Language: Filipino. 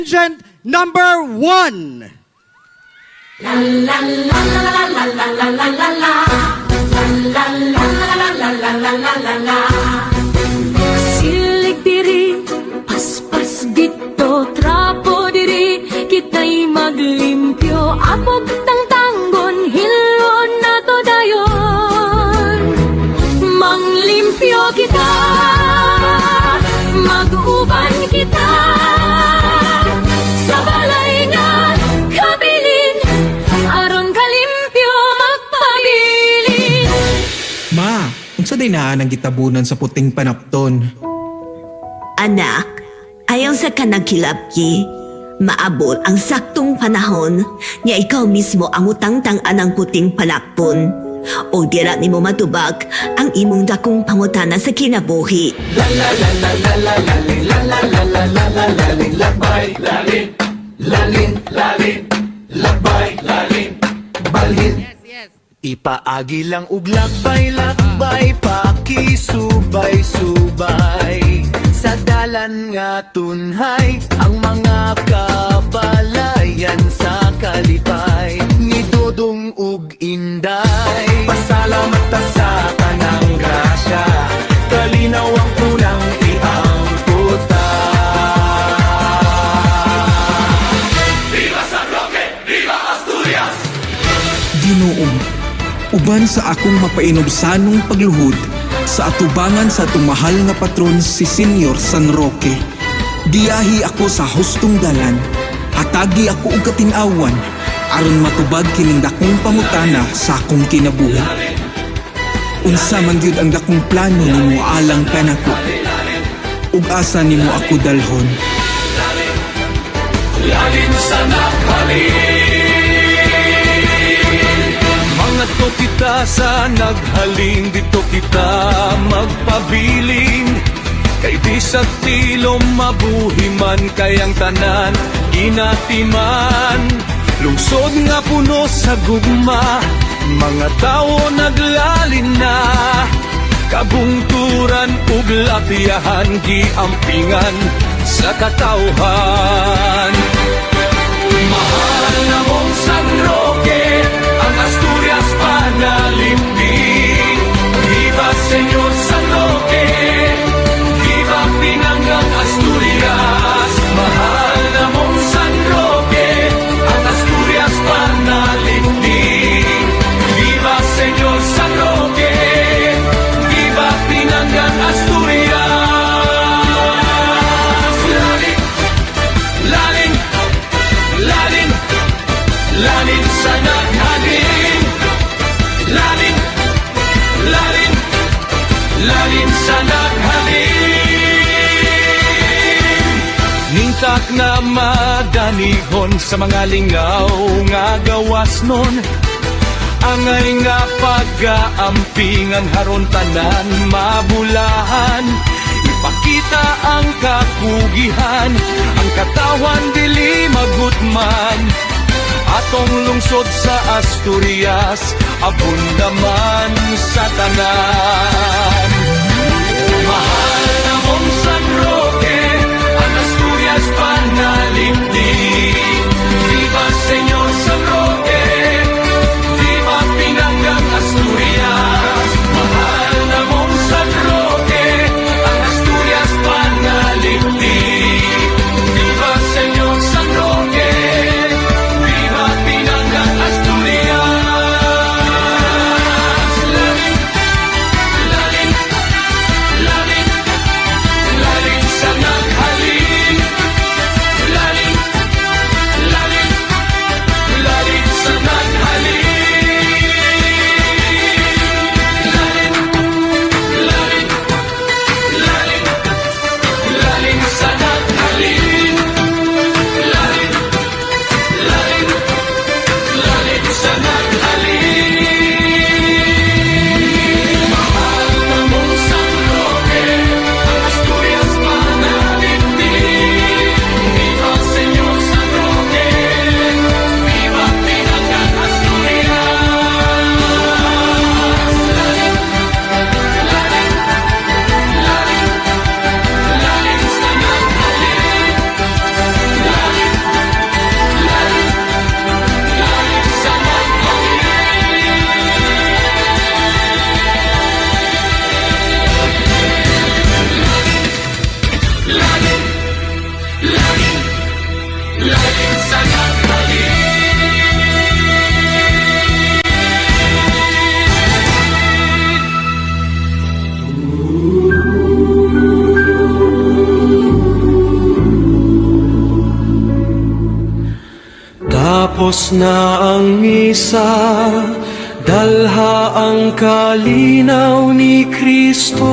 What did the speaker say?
Legend number 1. Silig diri, paspas dito, trapo diri, kita'y maglimpyo, apog tang tanggon, hilon na to dayon. Manglimpyo kita, mag-uban kita, sa balay nga kabilin, aron kalimpyo magpabilin. Ma, unsa day naa nang gitabunan sa puting panapton? Anak, ayaw sa kanagkilapki. Maabot ang saktong panahon niya ikaw mismo ang utangtang anang puting panakpon. O dira nimo matubag ang imong dakong pangutana sa kinabuhi. Ipaagi lang ug lakbay-lakbay, pakisubay-subay sa dalan nga tunhay ang mga kabalayan sa kalipay ni Dodong ug Inday. Pasalamat ta sa kanang grasya, kalinaw ang unang iangkuta. Viva San Roque! Viva Asturias! Ginoong, uban sa akong mapainobsanong pagluhod sa atubangan sa tumahal nga patron si Senyor San Roque. Diyahi ako sa hustong dalan, hatagi ako og katin-awan aron matubag kining dakong pangutana sa akong kinabuhi. Unsa man gyud ang dakong plano nimo alang kanako, ug asa nimo ako dalhon. Lalin sa mga to kita sa naghaling, dito kita magpabiling. Kay di sa tilom mabuhiman, kayang tanan inatiman. Lungsod nga puno sa gugma, mga tao naglalin na. Kabungturan ug lapiahan, giampingan sa katawhan. Mahal na mong San Roque, ang Asturias panalimping. Viva Señor San Roque, viva Pinangang Asturias. Mahal na mong San Roque, ang Asturias panalimping. Viva Señor San Roque, viva Pinangang Asturias. Laling, laling, laling sa naghaling. Laling, laling, laling sa naghaling. Ningtak na madanihon sa mga lingaw nga gawas nun. Angay nga pag-aampingan haron tanan mabulahan. Ipakita ang kakugihan, ang katawan dili magutman. Atong lungsod sa Asturias, abun naman sa tanan. Mahal na mong San Roque, ang Asturias panalimping. Viva Señor San Roque, viva Pinangang Asturias. Mahal na mong San Roque, ang Asturias panalimping. Viva Señor San Roque, viva Pinangang Asturias. Laling, laling, laling, laling sa naghaling. Laling, Matapos na ang misa, dalha ang kalinaw ni Kristo.